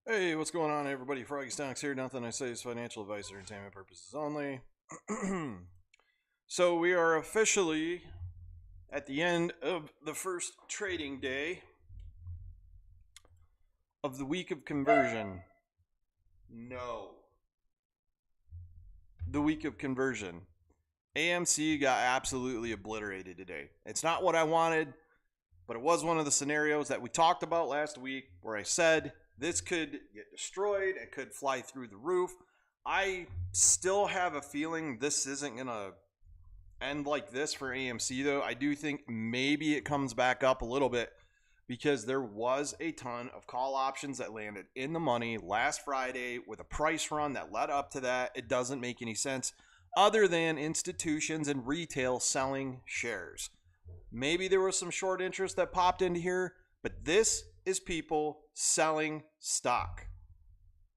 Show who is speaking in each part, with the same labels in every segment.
Speaker 1: Hey, what's going on, everybody? Froggy Stonks here. Nothing I say is financial advice or entertainment purposes only. So we are officially at the end of the first trading day of the week of conversion. No. The week of conversion. AMC got absolutely obliterated today. It's not what I wanted, but it was one of the scenarios that we talked about last week where I said this could get destroyed. It could fly through the roof. I still have a feeling this isn't going to end like this for AMC, though. I do think maybe it comes back up a little bit because there was a ton of call options that landed in the money last Friday with a price run that led up to that. It doesn't make any sense other than institutions and retail selling shares. Maybe there was some short interest that popped into here, but this is people selling stock.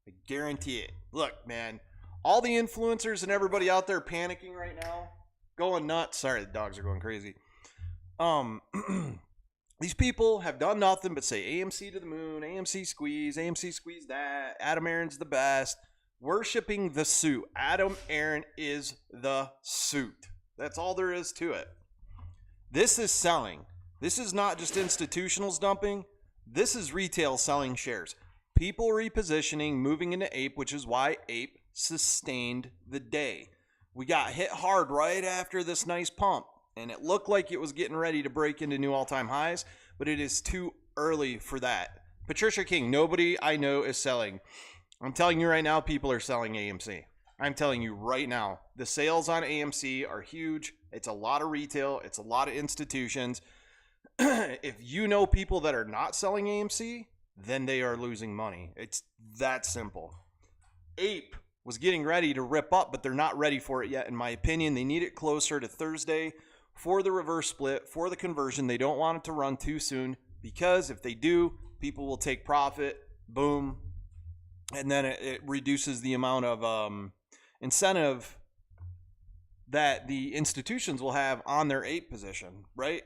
Speaker 1: I guarantee it. Look, man, all the influencers and everybody out there panicking right now, going nuts. Sorry, the dogs are going crazy. These people have done nothing but say AMC to the moon, AMC squeeze that, Adam Aaron's the best, worshiping the suit. Adam Aaron is the suit. That's all there is to it. This is selling. This is not just institutionals dumping. This is retail selling shares. People repositioning, moving into APE, which is why APE sustained the day. We got hit hard right after this nice pump, and it looked like it was getting ready to break into new all-time highs, but it is too early for that. Patricia King, nobody I know is selling. I'm telling you right now, people are selling AMC. I'm telling you right now, the sales on AMC are huge. It's a lot of retail. It's a lot of institutions. If you know people that are not selling AMC, then they are losing money. It's that simple. APE was getting ready to rip up, but they're not ready for it yet, in my opinion. They need it closer to Thursday for the reverse split, for the conversion. They don't want it to run too soon because if they do, people will take profit. Boom. And then it reduces the amount of incentive that the institutions will have on their APE position, right?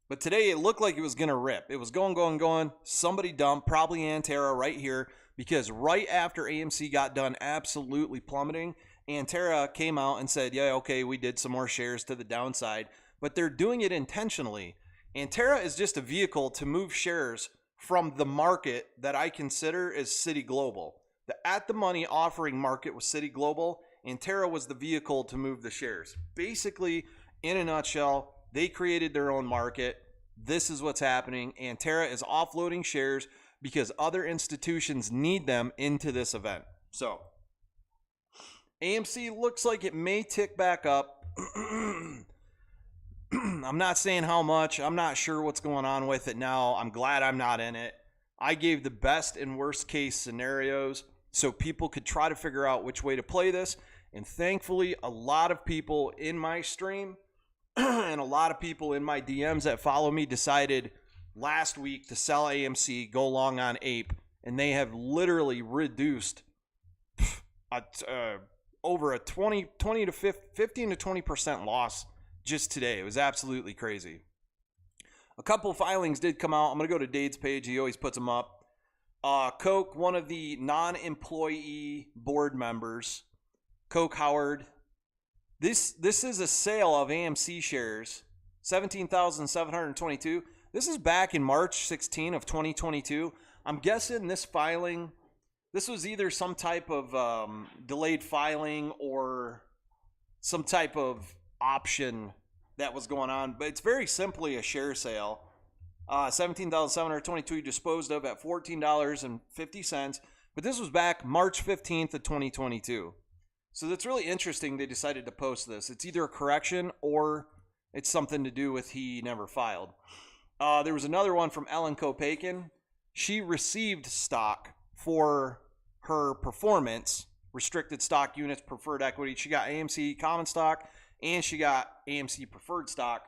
Speaker 1: But today it looked like it was going to rip. It was going. Somebody dumped, probably Antara right here, because right after AMC got done absolutely plummeting, Antara came out and said, yeah, okay, we did some more shares to the downside, but they're doing it intentionally. Antara is just a vehicle to move shares from the market that I consider as City Global. The at-the-money offering market was City Global. Antara was the vehicle to move the shares. Basically, in a nutshell, they created their own market. This is what's happening. Antara is offloading shares because other institutions need them into this event. So, AMC looks like it may tick back up. I'm not saying how much. I'm not sure what's going on with it now. I'm glad I'm not in it. I gave the best and worst case scenarios so people could try to figure out which way to play this. And thankfully, a lot of people in my stream and a lot of people in my DMs that follow me decided last week to sell AMC, go long on APE, and they have literally reduced over a 15 to 20% loss just today. It was absolutely crazy. A couple filings did come out. I'm going to go to Dade's page. He always puts them up. Coke, one of the non-employee board members, Coke Howard. This is a sale of AMC shares, 17,722. This is back in March 16 of 2022. I'm guessing this filing, this was either some type of delayed filing or some type of option that was going on, but it's very simply a share sale. 17,722 disposed of at $14.50, but this was back March 15th of 2022. So that's really interesting. They decided to post this. It's either a correction or it's something to do with he never filed. There was another one from Ellen Kopakin. She received stock for her performance, restricted stock units, preferred equity. She got AMC common stock and she got AMC preferred stock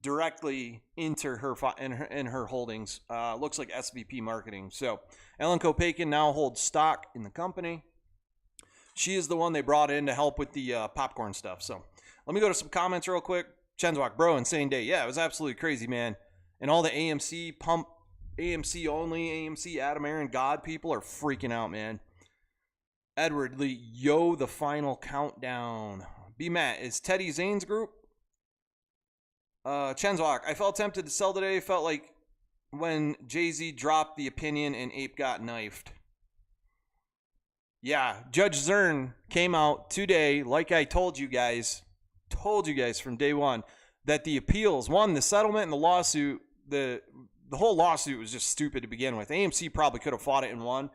Speaker 1: directly into her in her holdings. Looks like SVP marketing. So Ellen Kopakin now holds stock in the company. She is the one they brought in to help with the popcorn stuff. So let me go to some comments real quick. Chenzwak, bro, insane day. Yeah, it was absolutely crazy, man. And all the AMC pump AMC only, AMC Adam Aaron God people are freaking out, man. Edward Lee, yo, the final countdown. B Matt, is Teddy Zane's group? Chenzwalk, I felt tempted to sell today. Felt like when Jay-Z dropped the opinion and Ape got knifed. Yeah, Judge Zern came out today, like I told you guys from day one, that the appeals, one, the settlement and the lawsuit, the whole lawsuit was just stupid to begin with. AMC probably could have fought it and won.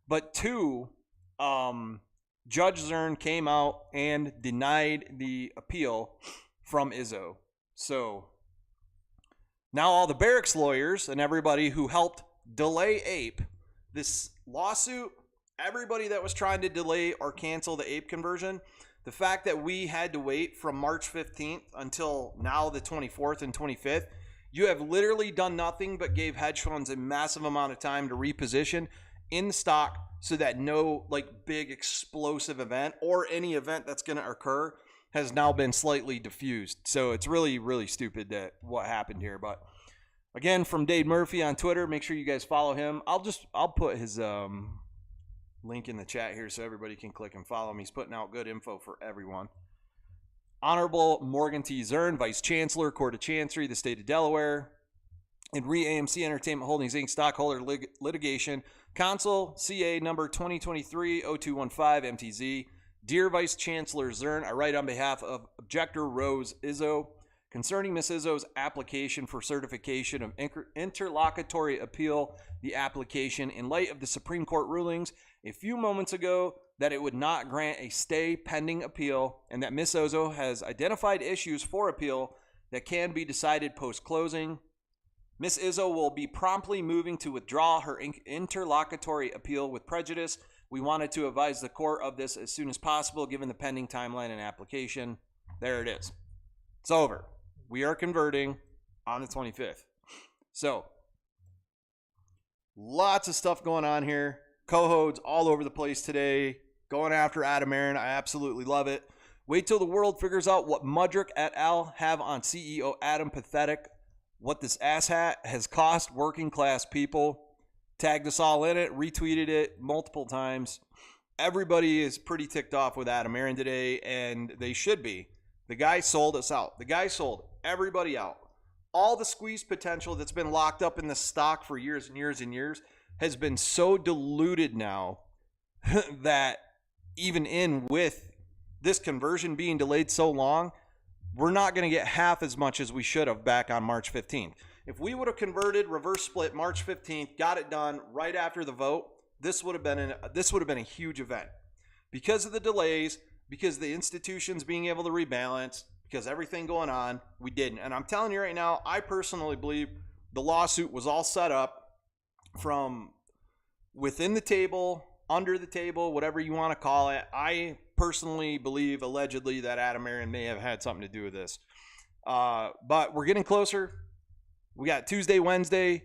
Speaker 1: But two, Judge Zern came out and denied the appeal from Izzo. So now all the Barracks lawyers and everybody who helped delay Ape, this lawsuit, everybody that was trying to delay or cancel the Ape conversion, the fact that we had to wait from March 15th until now the 24th and 25th, you have literally done nothing but gave hedge funds a massive amount of time to reposition in the stock so that no like big explosive event or any event that's going to occur has now been slightly diffused. So it's really, really stupid that what happened here. But again, from Dave Murphy on Twitter, make sure you guys follow him. I'll put his link in the chat here so everybody can click and follow him. He's putting out good info for everyone. Honorable Morgan T. Zern, Vice Chancellor, Court of Chancery, the State of Delaware, and AMC Entertainment Holdings Inc. stockholder litigation, Counsel CA number 2023-0215 MTZ. Dear Vice Chancellor Zern, I write on behalf of Objector Rose Izzo concerning Ms. Izzo's application for certification of interlocutory appeal, the application in light of the Supreme Court rulings a few moments ago that it would not grant a stay pending appeal and that Ms. Izzo has identified issues for appeal that can be decided post-closing. Ms. Izzo will be promptly moving to withdraw her interlocutory appeal with prejudice. We wanted to advise the court of this as soon as possible given the pending timeline and application. There it is. It's over. We are converting on the 25th. So, lots of stuff going on here. Cohodes all over the place today. Going after Adam Aaron. I absolutely love it. Wait till the world figures out what Mudrick et al. Have on CEO Adam. Pathetic. What this asshat has cost working class people. Tagged us all in it. Retweeted it multiple times. Everybody is pretty ticked off with Adam Aaron today, and they should be. The guy sold us out. The guy sold everybody out. All the squeeze potential that's been locked up in the stock for years and years and years has been so diluted now that even in with this conversion being delayed so long, we're not going to get half as much as we should have back on March 15th. If we would have converted reverse split March 15th, got it done right after the vote, this would have been a huge event. Because of the delays, because the institutions being able to rebalance, because everything going on, we didn't. And I'm telling you right now, I personally believe the lawsuit was all set up from within the table, under the table, whatever you want to call it. I personally believe, allegedly, that Adam Aaron may have had something to do with this. But we're getting closer. We got Tuesday, Wednesday.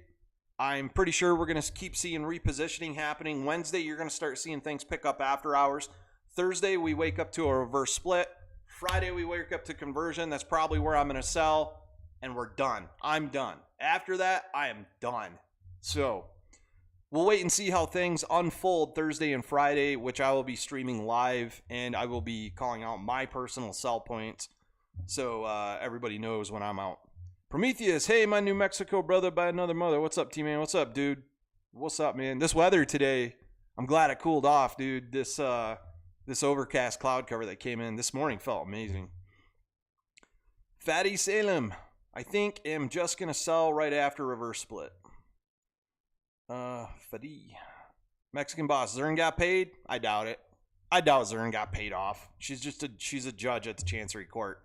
Speaker 1: I'm pretty sure we're going to keep seeing repositioning happening. Wednesday, you're going to start seeing things pick up after hours. Thursday, we wake up to a reverse split. Friday, we wake up to conversion. That's probably where I'm going to sell. And we're done. I'm done. After that, I am done. So we'll wait and see how things unfold Thursday and Friday, which I will be streaming live. And I will be calling out my personal sell points so everybody knows when I'm out. Prometheus, hey, my New Mexico brother by another mother. What's up, T-Man? What's up, dude? What's up, man? This weather today, I'm glad it cooled off, dude. This overcast cloud cover that came in this morning felt amazing. Fatty Salem, I think am just going to sell right after reverse split. Fatty. Mexican boss, Zern got paid? I doubt it. I doubt Zern got paid off. She's a judge at the Chancery Court.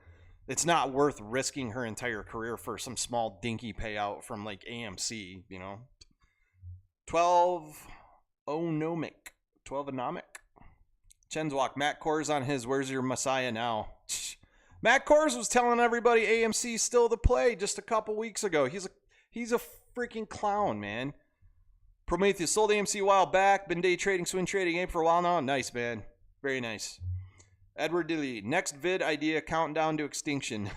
Speaker 1: It's not worth risking her entire career for some small dinky payout from like AMC, you know. 12 Anomic. Chenzwalk, Matt Kors on his Where's Your Messiah Now? Matt Kors was telling everybody AMC's still the play just a couple weeks ago. He's a freaking clown, man. Prometheus sold AMC a while back. Been day trading, swing trading Ape for a while now. Nice, man. Very nice. Edward Dilly, next vid idea, countdown to extinction.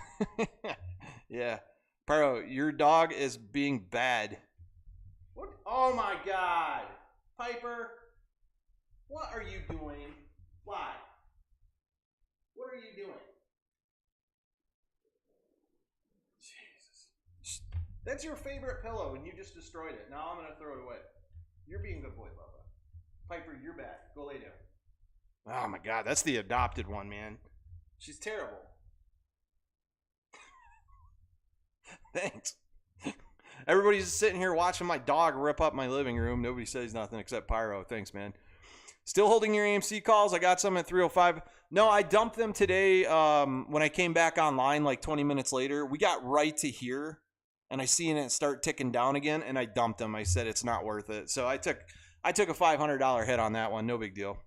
Speaker 1: Yeah. Paro, your dog is being bad. What? Oh my God. Piper, what are you doing? Why? What are you doing? Jesus. That's your favorite pillow and you just destroyed it. Now I'm going to throw it away. You're being a good boy, Bubba. Piper, you're back. Go lay down. Oh my God, that's the adopted one, man. She's terrible. Thanks. Everybody's just sitting here watching my dog rip up my living room. Nobody says nothing except Pyro. Thanks, man. Still holding your AMC calls. I got some at 3:05. No, I dumped them today when I came back online like 20 minutes later. We got right to here, and I seen it start ticking down again, and I dumped them. I said it's not worth it. So I took a $500 hit on that one. No big deal.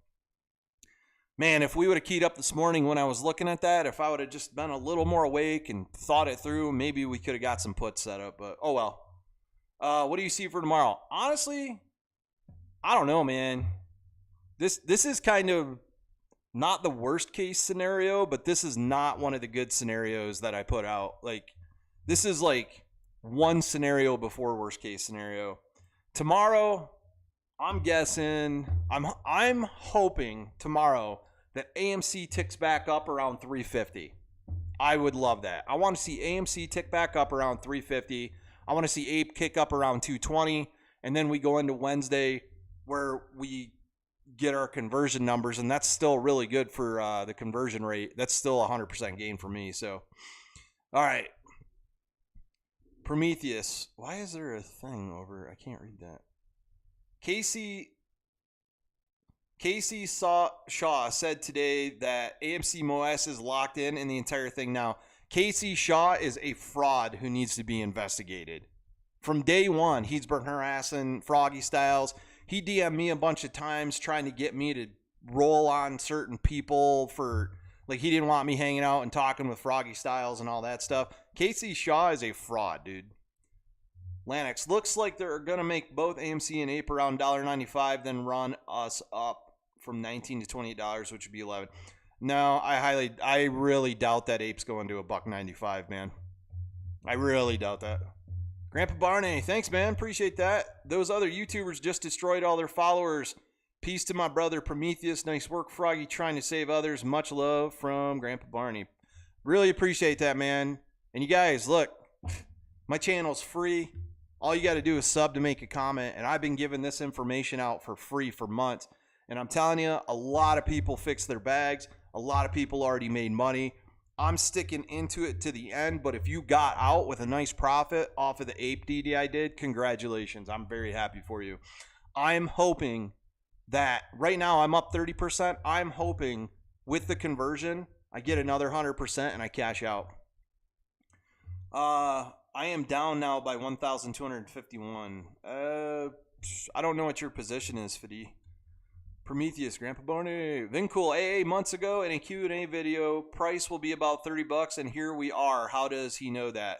Speaker 1: Man, if we would have keyed up this morning when I was looking at that, if I would have just been a little more awake and thought it through, maybe we could have got some puts set up. But oh well. What do you see for tomorrow? Honestly, I don't know, man. This is kind of not the worst case scenario, but this is not one of the good scenarios that I put out. Like, this is like one scenario before worst case scenario. Tomorrow, I'm guessing, I'm hoping tomorrow that AMC ticks back up around 350. I would love that. I want to see AMC tick back up around 350. I want to see APE kick up around 220. And then we go into Wednesday where we get our conversion numbers, and that's still really good for the conversion rate. That's still 100% gain for me. So, all right. Prometheus. Why is there a thing over? I can't read that. Casey Shaw said today that AMC MOS is locked in the entire thing now. Casey Shaw is a fraud who needs to be investigated. From day one, he's been harassing Froggy Styles. He DM'd me a bunch of times trying to get me to roll on certain people for, like, he didn't want me hanging out and talking with Froggy Styles and all that stuff. Casey Shaw is a fraud, dude. Lanix, looks like they're going to make both AMC and APE around $1.95, then run us up from $19 to $28, which would be $11. No, I really doubt that APE's going to $1.95, man. I really doubt that. Grandpa Barney, thanks, man. Appreciate that. Those other YouTubers just destroyed all their followers. Peace to my brother Prometheus. Nice work, Froggy, trying to save others. Much love from Grandpa Barney. Really appreciate that, man. And you guys, look, my channel's free. All you got to do is sub to make a comment, and I've been giving this information out for free for months. And I'm telling you, a lot of people fixed their bags. A lot of people already made money. I'm sticking into it to the end, but if you got out with a nice profit off of the APE DD I did, congratulations. I'm very happy for you. I'm hoping that right now I'm up 30%. I'm hoping with the conversion, I get another 100% and I cash out. I am down now by 1,251. I don't know what your position is, Fiddy. Prometheus, Grandpa Barney, Vincool, AA months ago in a Q&A video, price will be about $30, and here we are. How does he know that?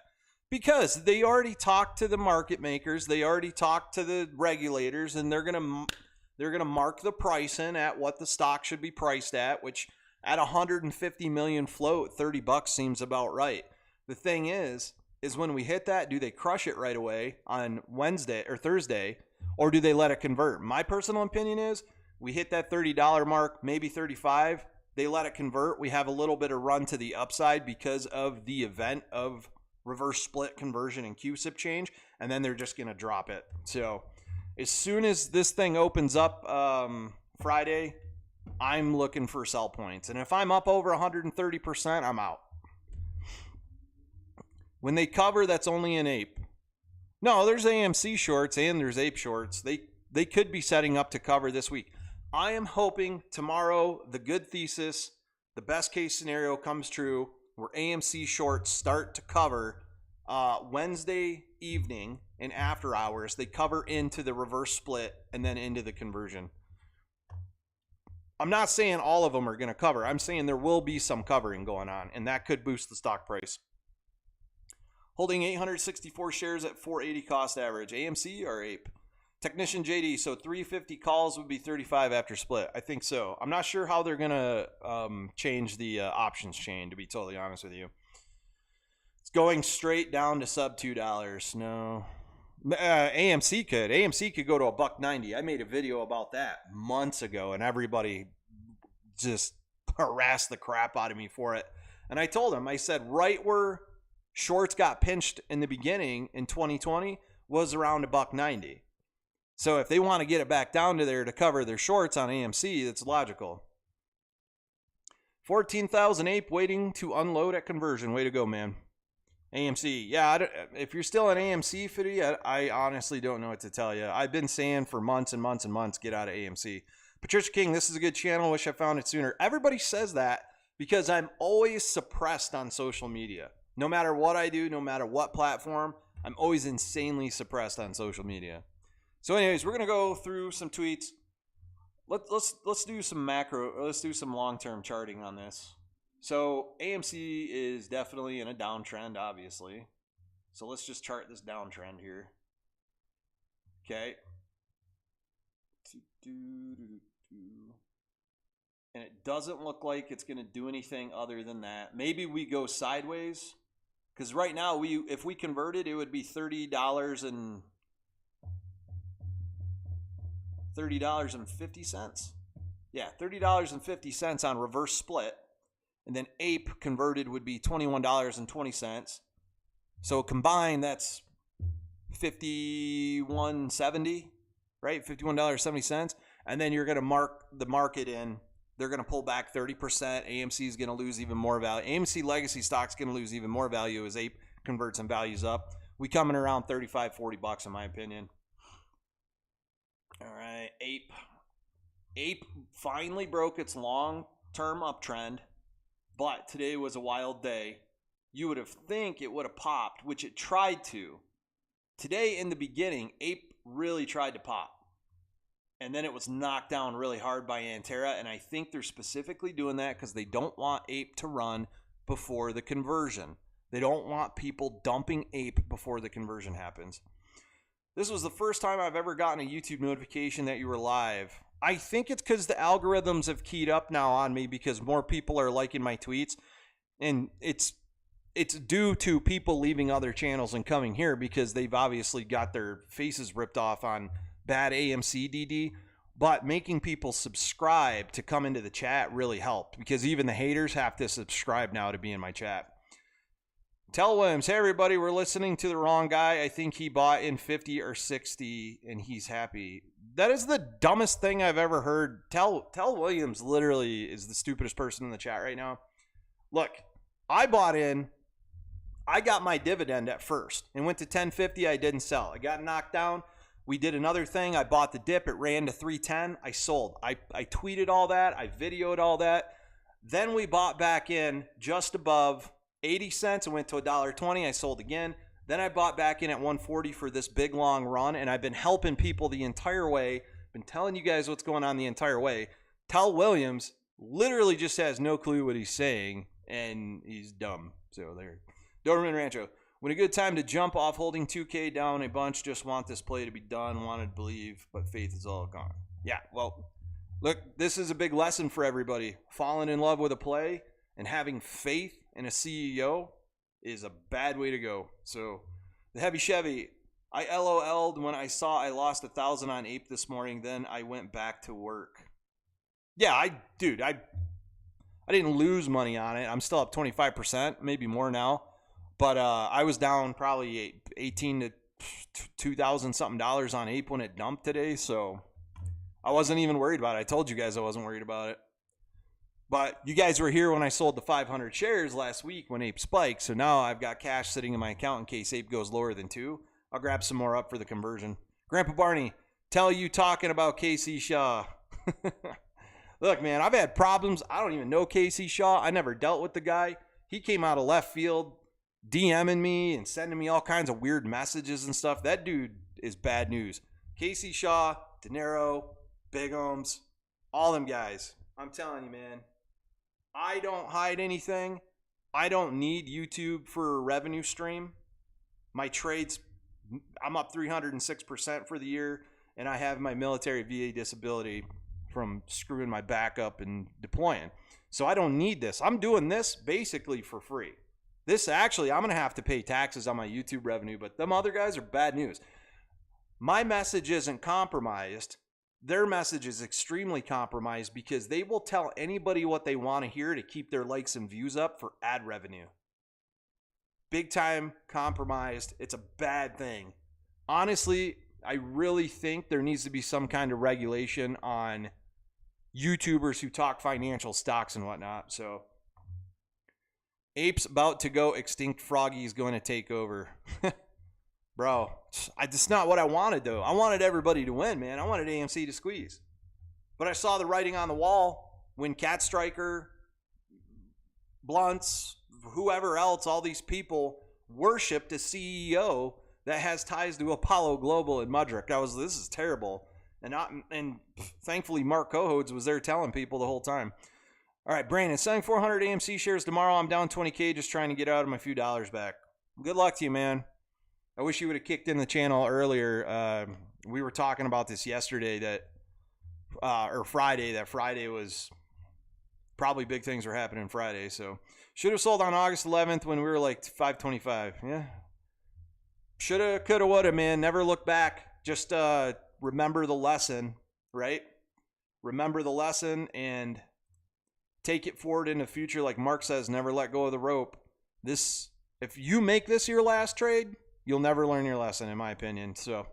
Speaker 1: Because they already talked to the market makers, they already talked to the regulators, and they're gonna mark the price in at what the stock should be priced at, which at 150 million float, $30 seems about right. The thing is when we hit that, do they crush it right away on Wednesday or Thursday, or do they let it convert? My personal opinion is we hit that $30 mark, maybe 35. They let it convert. We have a little bit of run to the upside because of the event of reverse split conversion and QSIP change, and then they're just going to drop it. So as soon as this thing opens up Friday, I'm looking for sell points. And if I'm up over 130%, I'm out. When they cover, that's only an APE. No, there's AMC shorts and there's APE shorts. They could be setting up to cover this week. I am hoping tomorrow the good thesis, the best case scenario comes true where AMC shorts start to cover Wednesday evening and after hours. They cover into the reverse split and then into the conversion. I'm not saying all of them are going to cover. I'm saying there will be some covering going on, and that could boost the stock price. Holding 864 shares at 480 cost average. AMC or APE? Technician JD, so 350 calls would be 35 after split. I think so. I'm not sure how they're going to change the options chain, to be totally honest with you. It's going straight down to sub $2. No. AMC could. AMC could go to $1.90. I made a video about that months ago, and everybody just harassed the crap out of me for it. And I told them, I said, right where shorts got pinched in the beginning in 2020 was around $1.90. So if they want to get it back down to there to cover their shorts on AMC, that's logical. 14,000 APE waiting to unload at conversion. Way to go, man. AMC. Yeah, if you're still an AMC fitty, I honestly don't know what to tell you. I've been saying for months and months and months, get out of AMC. Patricia King, this is a good channel. Wish I found it sooner. Everybody says that because I'm always suppressed on social media. No matter what I do, no matter what platform, I'm always insanely suppressed on social media. So anyways, we're going to go through some tweets. Let's do some macro, let's do some long-term charting on this. So AMC is definitely in a downtrend, obviously. So let's just chart this downtrend here. Okay. And it doesn't look like it's going to do anything other than that. Maybe we go sideways. Because right now, if we converted, it would be $30 and $30.50. Yeah, $30.50 on reverse split. And then APE converted would be $21.20. So combined, that's $51.70, right? $51.70. And then you're going to mark the market in. They're going to pull back 30%. AMC is going to lose even more value. AMC legacy stock's going to lose even more value as APE converts and values up. We coming around $35-40 in my opinion. All right, APE. APE finally broke its long-term uptrend, but today was a wild day. You would have think it would have popped, which it tried to. Today in the beginning, APE really tried to pop. And then it was knocked down really hard by Antara, and I think they're specifically doing that because they don't want APE to run before the conversion. They don't want people dumping APE before the conversion happens. This was the first time I've ever gotten a YouTube notification that you were live. I think it's because the algorithms have keyed up now on me because more people are liking my tweets. And it's due to people leaving other channels and coming here because they've obviously got their faces ripped off on bad AMC DD. But making people subscribe to come into the chat really helped because even the haters have to subscribe now to be in my chat. Tell Williams, hey everybody, we're listening to the wrong guy. I think he bought in 50 or 60 and he's happy. That is the dumbest thing I've ever heard. Tell Williams literally is the stupidest person in the chat right now. Look, I bought in. I got my dividend at first and went to 1050. I didn't sell. I got knocked down. We did another thing. I bought the dip. It ran to 310. I sold. I tweeted all that. I videoed all that. Then we bought back in just above 80 cents and went to $1.20. I sold again. Then I bought back in at 140 for this big long run, and I've been helping people the entire way. Been telling you guys what's going on the entire way. Tell Williams literally just has no clue what he's saying, and he's dumb. So there. Doberman Rancho. When a good time to jump off holding 2K down a bunch, just want this play to be done, wanted to believe, but faith is all gone. Yeah, well, look, this is a big lesson for everybody. Falling in love with a play and having faith in a CEO is a bad way to go. So the Heavy Chevy, I LOL'd when I saw I lost 1,000 on APE this morning. Then I went back to work. Yeah, I didn't lose money on it. I'm still up 25%, maybe more now. But I was down probably 18 to 2,000 something dollars on APE when it dumped today. So I wasn't even worried about it. I told you guys I wasn't worried about it. But you guys were here when I sold the 500 shares last week when APE spiked. So now I've got cash sitting in my account in case APE goes lower than 2. I'll grab some more up for the conversion. Grandpa Barney, tell you talking about KC Shaw. Look, man, I've had problems. I don't even know KC Shaw. I never dealt with the guy. He came out of left field, DMing me and sending me all kinds of weird messages and stuff. That dude is bad news. KC Shaw, De Niro, Bigums, all them guys. I'm telling you, man. I don't hide anything. I don't need YouTube for a revenue stream. My trades, I'm up 306% for the year, and I have my military VA disability from screwing my back up and deploying. So I don't need this. I'm doing this basically for free. This actually, I'm going to have to pay taxes on my YouTube revenue, but them other guys are bad news. My message isn't compromised. Their message is extremely compromised because they will tell anybody what they want to hear to keep their likes and views up for ad revenue. Big time compromised. It's a bad thing. Honestly, I really think there needs to be some kind of regulation on YouTubers who talk financial stocks and whatnot. So, Ape's about to go extinct. Froggy's going to take over. Bro, that's not what I wanted, though. I wanted everybody to win, man. I wanted AMC to squeeze. But I saw the writing on the wall when Cat Striker, Blunts, whoever else, all these people worshipped a CEO that has ties to Apollo Global and Mudrick. This is terrible. And thankfully, Mark Cohodes was there telling people the whole time. All right, Brandon, selling 400 AMC shares tomorrow. I'm down 20K just trying to get out of my few dollars back. Good luck to you, man. I wish you would have kicked in the channel earlier. We were talking about this yesterday or Friday, that Friday was probably big things were happening Friday. So should have sold on August 11th when we were like 525. Yeah. Shoulda, coulda, woulda, man. Never look back. Just remember the lesson, right? Remember the lesson and take it forward in the future. Like Mark says, never let go of the rope. If you make this your last trade, you'll never learn your lesson, in my opinion. So,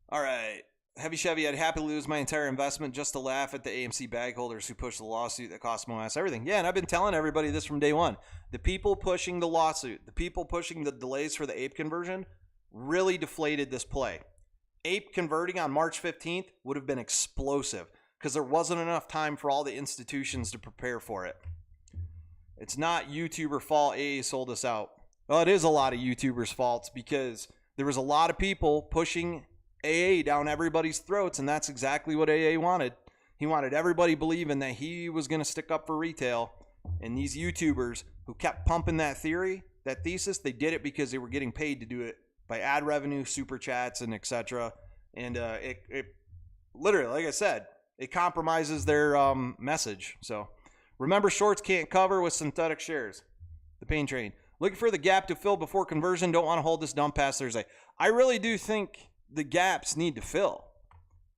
Speaker 1: all right. Heavy Chevy, I'd happily lose my entire investment just to laugh at the AMC bag holders who pushed the lawsuit that cost my ass everything. Yeah, and I've been telling everybody this from day one. The people pushing the lawsuit, the people pushing the delays for the APE conversion really deflated this play. APE converting on March 15th would have been explosive because there wasn't enough time for all the institutions to prepare for it. It's not YouTuber fault AA sold us out. Well, it is a lot of YouTubers' faults because there was a lot of people pushing AA down everybody's throats, and that's exactly what AA wanted. He wanted everybody believing that he was going to stick up for retail, and these YouTubers who kept pumping that theory, that thesis, they did it because they were getting paid to do it by ad revenue, super chats, and etc. And it literally, like I said, it compromises their message. So remember, shorts can't cover with synthetic shares. The pain train. Looking for the gap to fill before conversion. Don't want to hold this dump past Thursday. I really do think the gaps need to fill.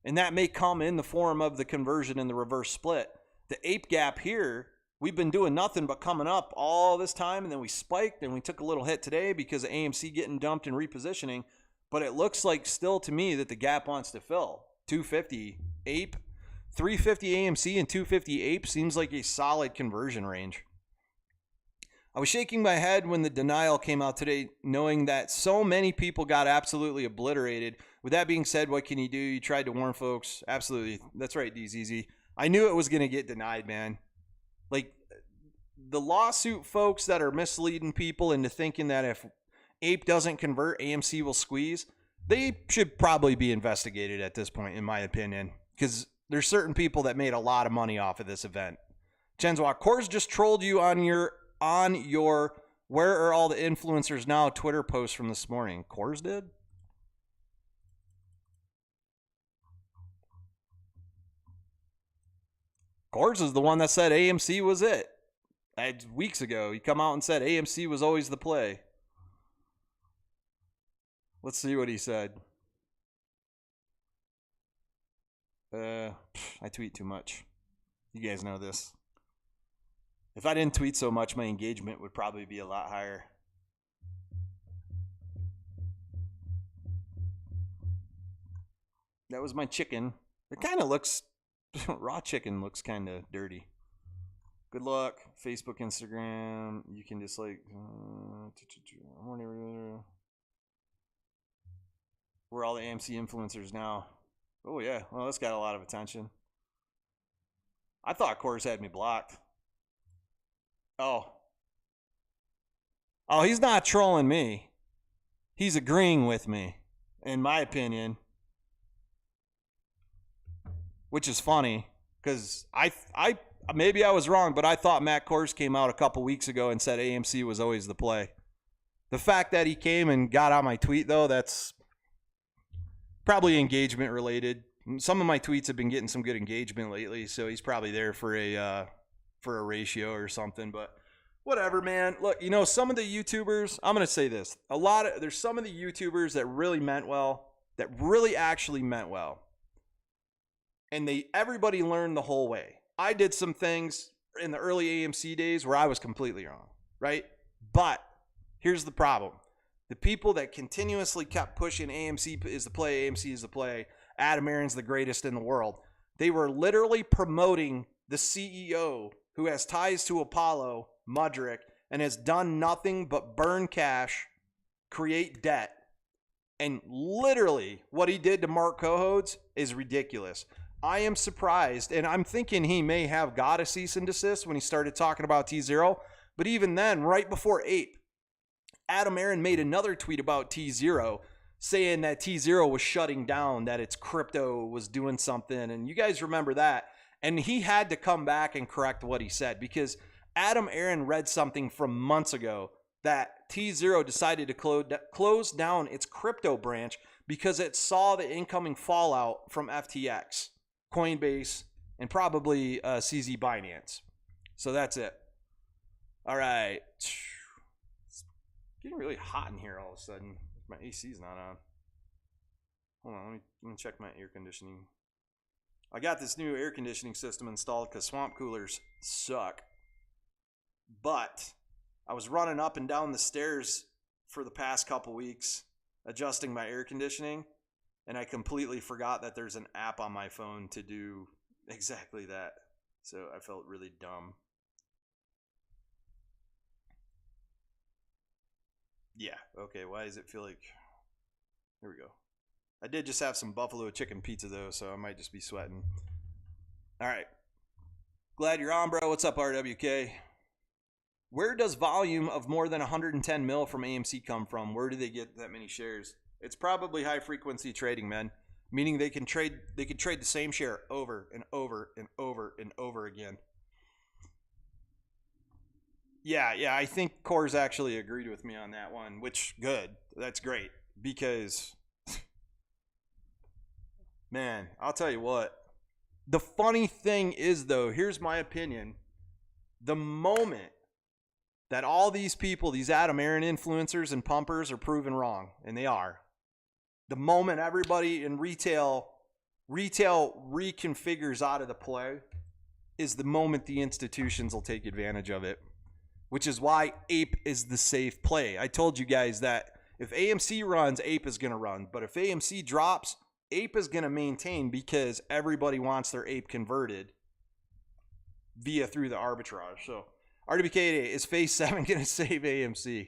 Speaker 1: And that may come in the form of the conversion and the reverse split. The APE gap here, we've been doing nothing but coming up all this time. And then we spiked and we took a little hit today because of AMC getting dumped and repositioning. But it looks like still to me that the gap wants to fill. 250 APE, 350 AMC and 250 APE seems like a solid conversion range. I was shaking my head when the denial came out today, knowing that so many people got absolutely obliterated. With that being said, what can you do? You tried to warn folks. Absolutely. That's right, DZZ. I knew it was going to get denied, man. Like, the lawsuit folks that are misleading people into thinking that if APE doesn't convert, AMC will squeeze, they should probably be investigated at this point, in my opinion, because there's certain people that made a lot of money off of this event. Chenzwa, Coors just trolled you on your where are all the influencers now Twitter post from this morning. Coors did? Coors is the one that said AMC was it. Weeks ago, he come out and said AMC was always the play. Let's see what he said. I tweet too much. You guys know this. If I didn't tweet so much, my engagement would probably be a lot higher. That was my chicken. It kind of looks, raw chicken looks kind of dirty. Good luck. Facebook, Instagram. You can just like, we're all the AMC influencers now. Oh yeah, well that's got a lot of attention. I thought Coors had me blocked. Oh, he's not trolling me. He's agreeing with me, in my opinion. Which is funny, because I maybe I was wrong, but I thought Matt Coors came out a couple weeks ago and said AMC was always the play. The fact that he came and got on my tweet, though, that's probably engagement related. Some of my tweets have been getting some good engagement lately, so he's probably there for a ratio or something. But Whatever, man. Look, some of the YouTubers, I'm going to say this. There's some of the YouTubers that really meant well, that really actually meant well. And everybody learned the whole way. I did some things in the early AMC days where I was completely wrong, right? But here's the problem. The people that continuously kept pushing AMC is the play, AMC is the play, Adam Aaron's the greatest in the world. They were literally promoting the CEO who has ties to Apollo, Mudrick, and has done nothing but burn cash, create debt. And literally what he did to Mark Cohodes is ridiculous. I am surprised, and I'm thinking he may have got a cease and desist when he started talking about T0. But even then, right before APE, Adam Aaron made another tweet about T0 saying that T0 was shutting down, that its crypto was doing something. And you guys remember that. And he had to come back and correct what he said because Adam Aaron read something from months ago that T0 decided to close down its crypto branch because it saw the incoming fallout from FTX, Coinbase, and probably CZ Binance. So that's it. All right. It's getting really hot in here all of a sudden. My AC's not on. Hold on, let me check my air conditioning. I got this new air conditioning system installed because swamp coolers suck. But I was running up and down the stairs for the past couple weeks adjusting my air conditioning, and I completely forgot that there's an app on my phone to do exactly that. So I felt really dumb. Yeah, okay, why does it feel like... Here we go. I did just have some buffalo chicken pizza, though, so I might just be sweating. All right. Glad you're on, bro. What's up, RWK? Where does volume of more than 110 mil from AMC come from? Where do they get that many shares? It's probably high-frequency trading, man. Meaning they can trade the same share over and over and over and over again. Yeah, I think Coors actually agreed with me on that one, which, good. That's great. Because, man, I'll tell you what. The funny thing is, though, here's my opinion. The moment that all these people, these Adam Aaron influencers and pumpers are proven wrong, and they are, the moment everybody in retail reconfigures out of the play is the moment the institutions will take advantage of it. Which is why APE is the safe play. I told you guys that if AMC runs, APE is going to run. But if AMC drops, APE is going to maintain because everybody wants their APE converted through the arbitrage. So RWK, is phase 7 going to save AMC?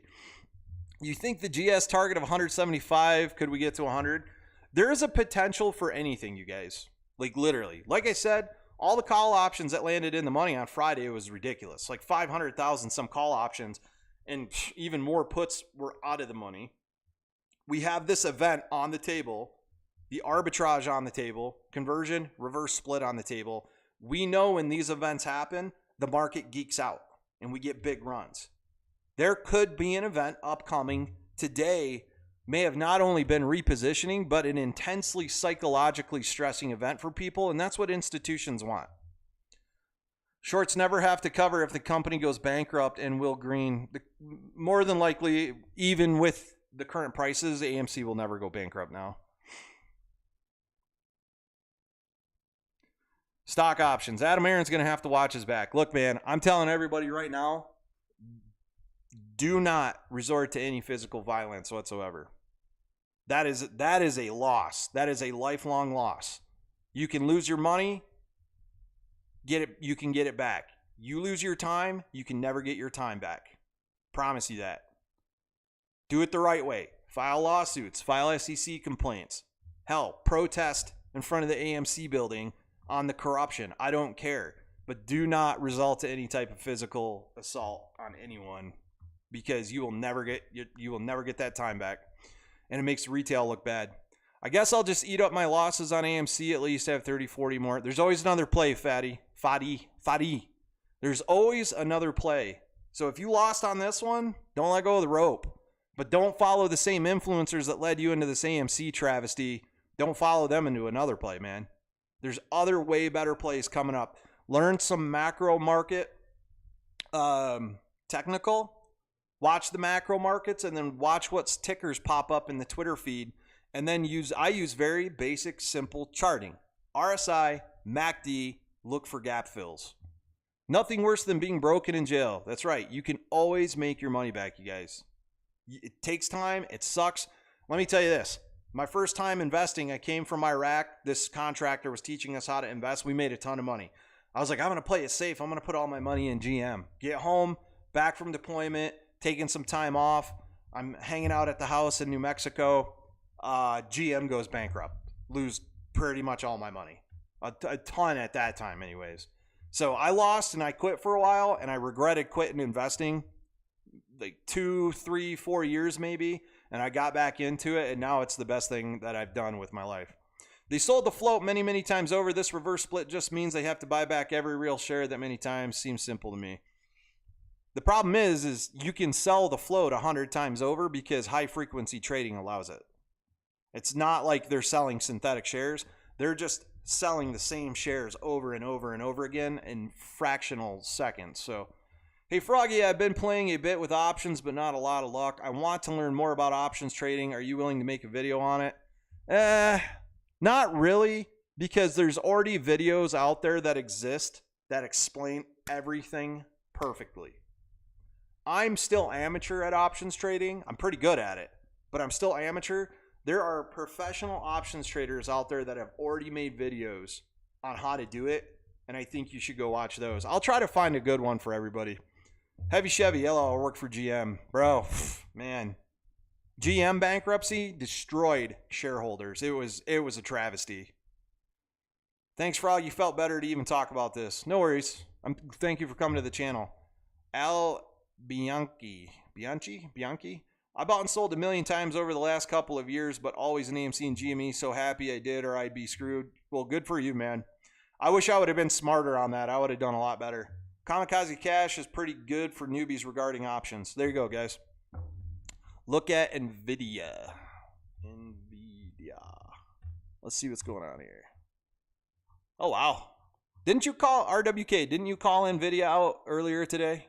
Speaker 1: You think the GS target of 175, could we get to 100? There is a potential for anything, you guys. Like literally. Like I said, all the call options that landed in the money on Friday was ridiculous. Like 500,000 some call options, and even more puts were out of the money. We have this event on the table, the arbitrage on the table, conversion, reverse split on the table. We know when these events happen, the market geeks out and we get big runs. There could be an event upcoming today, may have not only been repositioning, but an intensely psychologically stressing event for people, and that's what institutions want. Shorts never have to cover if the company goes bankrupt, and Will Green, more than likely, even with the current prices, AMC will never go bankrupt now. Stock options. Adam Aaron's going to have to watch his back. Look, man, I'm telling everybody right now, do not resort to any physical violence whatsoever. That is a loss. That is a lifelong loss. You can lose your money, you can get it back. You lose your time, you can never get your time back. Promise you that. Do it the right way. File lawsuits, file SEC complaints. Hell, protest in front of the AMC building on the corruption. I don't care. But do not result to any type of physical assault on anyone, because you will never get that time back. And it makes retail look bad. I guess I'll just eat up my losses on AMC, at least have 30, 40 more. There's always another play, Fadi. There's always another play. So if you lost on this one, don't let go of the rope. But don't follow the same influencers that led you into this AMC travesty. Don't follow them into another play, man. There's other way better plays coming up. Learn some macro market technical, watch the macro markets, and then watch what tickers pop up in the Twitter feed. And then I use very basic, simple charting. RSI, MACD, look for gap fills. Nothing worse than being broken in jail. That's right. You can always make your money back, you guys. It takes time. It sucks. Let me tell you this. My first time investing, I came from Iraq. This contractor was teaching us how to invest. We made a ton of money. I was like, I'm going to play it safe. I'm going to put all my money in GM. Get home, back from deployment, taking some time off. I'm hanging out at the house in New Mexico. GM goes bankrupt. Lose pretty much all my money. A ton at that time anyways. So I lost and I quit for a while, and I regretted quitting investing like 2, 3, 4 years maybe. And I got back into it, and now it's the best thing that I've done with my life. They sold the float many, many times over. This reverse split just means they have to buy back every real share that many times. Seems simple to me. The problem is you can sell the float 100 times over because high frequency trading allows it. It's not like they're selling synthetic shares. They're just selling the same shares over and over and over again in fractional seconds. So, hey Froggy, I've been playing a bit with options, but not a lot of luck. I want to learn more about options trading. Are you willing to make a video on it? Not really, because there's already videos out there that exist that explain everything perfectly. I'm still amateur at options trading. I'm pretty good at it, but I'm still amateur. There are professional options traders out there that have already made videos on how to do it, and I think you should go watch those. I'll try to find a good one for everybody. Heavy Chevy, hello, I work for GM. Bro, man. GM bankruptcy destroyed shareholders. It was a travesty. Thanks, Frog. You felt better to even talk about this. No worries. Thank you for coming to the channel. Al Bianchi. I bought and sold 1 million times over the last couple of years, but always in AMC and GME. So happy I did, or I'd be screwed. Well, good for you, man. I wish I would have been smarter on that. I would have done a lot better. Kamikaze Cash is pretty good for newbies regarding options. There you go, guys. Look at NVIDIA. Let's see what's going on here. Oh, wow. Didn't you call RWK? Didn't you call NVIDIA out earlier today?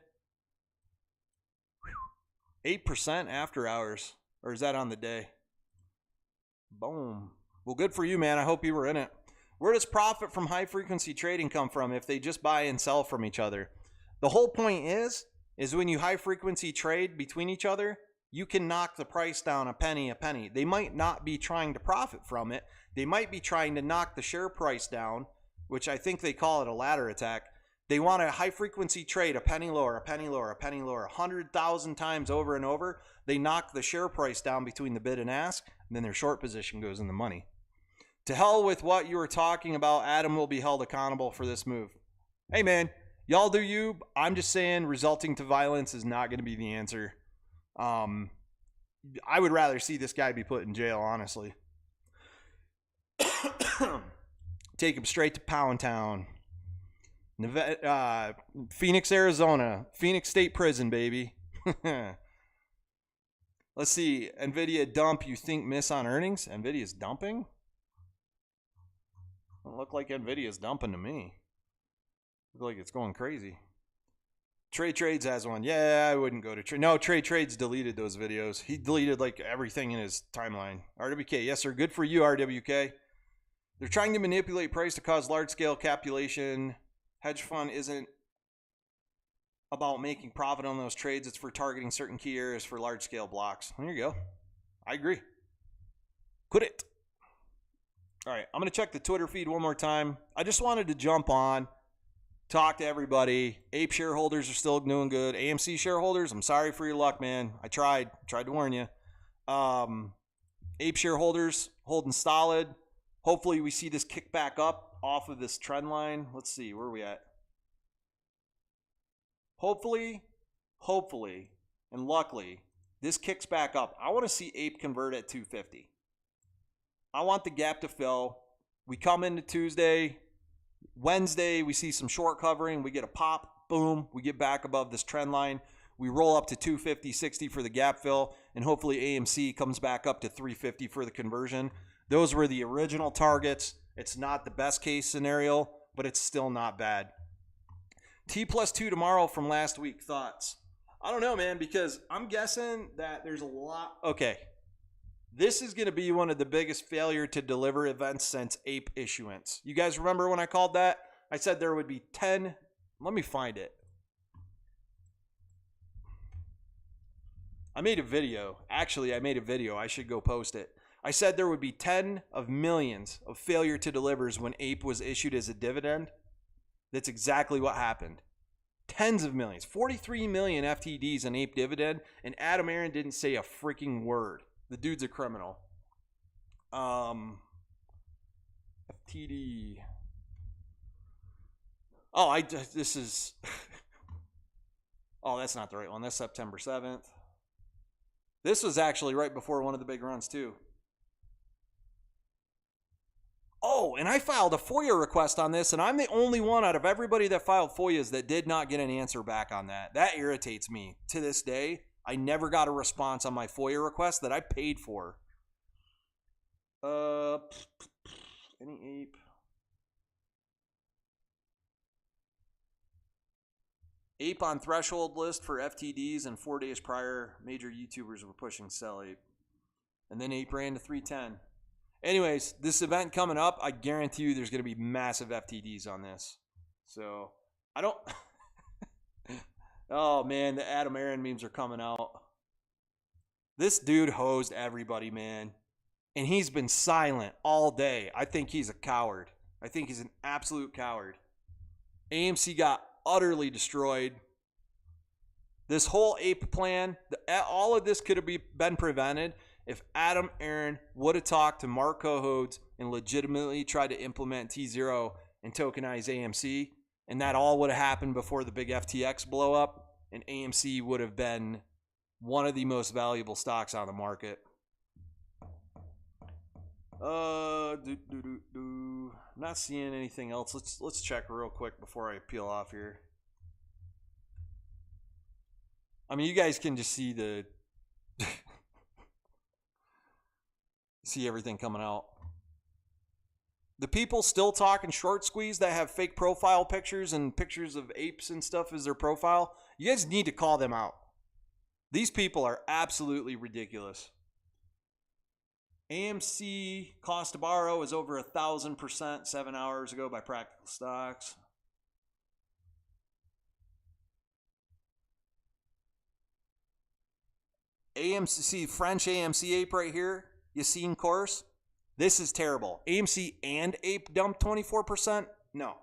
Speaker 1: 8% after hours. Or is that on the day? Boom. Well, good for you, man. I hope you were in it. Where does profit from high frequency trading come from if they just buy and sell from each other? The whole point is when you high frequency trade between each other, you can knock the price down a penny. They might not be trying to profit from it. They might be trying to knock the share price down, which I think they call it a ladder attack. They want a high frequency trade, a penny lower, a penny lower, a penny lower, 100,000 times over and over. They knock the share price down between the bid and ask, and then their short position goes in the money. To hell with what you were talking about. Adam will be held accountable for this move. Hey, man, y'all do you. I'm just saying resulting to violence is not going to be the answer. I would rather see this guy be put in jail, honestly. Take him straight to Pound Town. Phoenix, Arizona. Phoenix State Prison, baby. Let's see. NVIDIA dump, you think miss on earnings? NVIDIA's dumping? Doesn't look like NVIDIA's dumping to me. Look like it's going crazy. Trade Trades has one. Yeah, I wouldn't go to Trade. No, Trade Trades deleted those videos. He deleted like everything in his timeline. RWK, yes sir. Good for you, RWK. They're trying to manipulate price to cause large-scale capulation. Hedge fund isn't about making profit on those trades. It's for targeting certain key areas for large-scale blocks. There you go. I agree. Quit it. All right, I'm going to check the Twitter feed one more time. I just wanted to jump on, talk to everybody. APE shareholders are still doing good. AMC shareholders, I'm sorry for your luck, man. I tried to warn you. APE shareholders holding solid. Hopefully we see this kick back up off of this trend line. Let's see, where are we at? Hopefully, and luckily, this kicks back up. I want to see APE convert at 250. I want the gap to fill. We come into Tuesday. Wednesday, we see some short covering. We get a pop. Boom. We get back above this trend line. We roll up to 250, 60 for the gap fill. And hopefully AMC comes back up to 350 for the conversion. Those were the original targets. It's not the best case scenario, but it's still not bad. T+2 tomorrow from last week. Thoughts? I don't know, man, because I'm guessing that there's a lot. Okay. This is going to be one of the biggest failure to deliver events since APE issuance. You guys remember when I called that? I said there would be 10. Let me find it. I made a video. Actually, I made a video. I should go post it. I said there would be 10 of millions of failure to delivers when APE was issued as a dividend. That's exactly what happened. Tens of millions. 43 million FTDs on APE dividend, and Adam Aaron didn't say a freaking word. The dude's a criminal. FTD. Oh, this is... Oh, that's not the right one. That's September 7th. This was actually right before one of the big runs, too. Oh, and I filed a FOIA request on this, and I'm the only one out of everybody that filed FOIAs that did not get an answer back on that. That irritates me. To this day, I never got a response on my FOIA request that I paid for. Any APE? APE on threshold list for FTDs, and 4 days prior, major YouTubers were pushing sell APE. And then APE ran to 310. Anyways, this event coming up, I guarantee you there's going to be massive FTDs on this. So, I don't... Oh, man, the Adam Aaron memes are coming out. This dude hosed everybody, man. And he's been silent all day. I think he's a coward. I think he's an absolute coward. AMC got utterly destroyed. This whole APE plan, all of this could have been prevented if Adam Aaron would have talked to Mark Cohodes and legitimately tried to implement T0 and tokenize AMC, and that all would have happened before the big FTX blow up, and AMC would have been one of the most valuable stocks on the market. Not seeing anything else. Let's check real quick before I peel off here. I mean, you guys can just see the see everything coming out. The people still talking short squeeze that have fake profile pictures and pictures of apes and stuff as their profile. You guys need to call them out. These people are absolutely ridiculous. AMC cost to borrow is over 1,000% 7 hours ago by Practical Stocks. AMC, French AMC ape right here. You seen course? This is terrible. AMC and ape dumped 24%? No.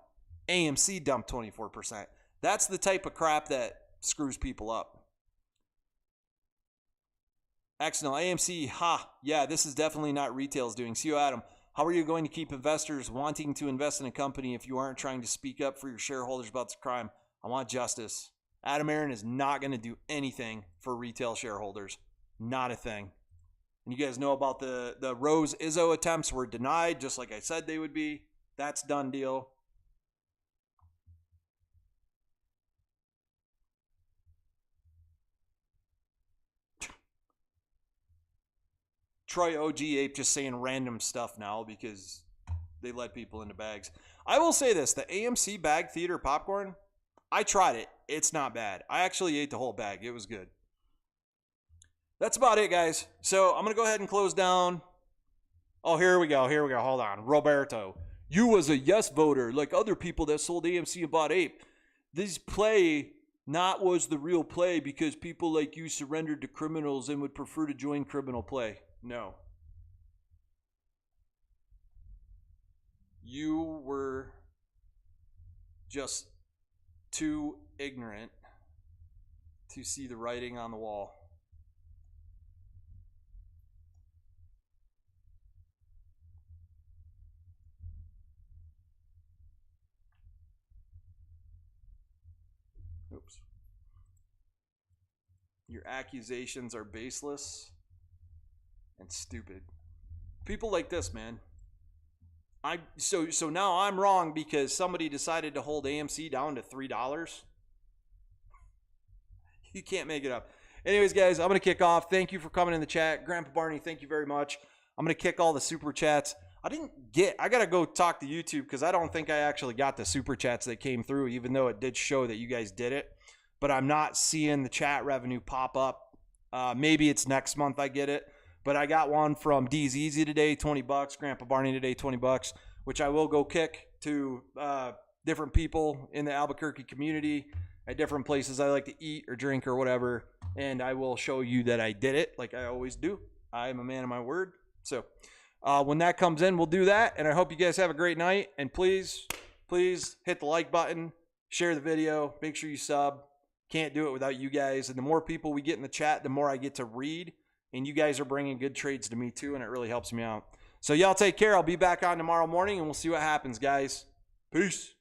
Speaker 1: AMC dumped 24%. That's the type of crap that screws people up. Exnel, AMC, yeah, this is definitely not retail's doing. See you, Adam. How are you going to keep investors wanting to invest in a company if you aren't trying to speak up for your shareholders about this crime? I want justice. Adam Aaron is not going to do anything for retail shareholders. Not a thing. And you guys know about the Rose Izzo attempts were denied, just like I said they would be. That's done deal. Troy OG Ape just saying random stuff now because they let people into bags. I will say this, the AMC bag theater popcorn, I tried it. It's not bad. I actually ate the whole bag. It was good. That's about it, guys. So I'm going to go ahead and close down. Oh, here we go. Here we go. Hold on. Roberto, you was a yes voter like other people that sold AMC and bought Ape. This play not was the real play because people like you surrendered to criminals and would prefer to join criminal play. No. You were just too ignorant to see the writing on the wall. Oops. Your accusations are baseless and stupid. People like this, man. So now I'm wrong because somebody decided to hold AMC down to $3. You can't make it up. Anyways, guys, I'm going to kick off. Thank you for coming in the chat. Grandpa Barney, thank you very much. I'm going to kick all the super chats. I got to go talk to YouTube because I don't think I actually got the super chats that came through, even though it did show that you guys did it. but I'm not seeing the chat revenue pop up. Maybe it's next month I get it, but I got one from D's Easy today, $20. Grandpa Barney today, $20, which I will go kick to different people in the Albuquerque community at different places I like to eat or drink or whatever, and I will show you that I did it like I always do. I am a man of my word. So when that comes in, we'll do that, and I hope you guys have a great night, and please hit the like button, share the video, make sure you sub. Can't do it without you guys, and the more people we get in the chat, the more I get to read, and you guys are bringing good trades to me too, and it really helps me out. So y'all take care. I'll be back on tomorrow morning, and we'll see what happens, guys. Peace.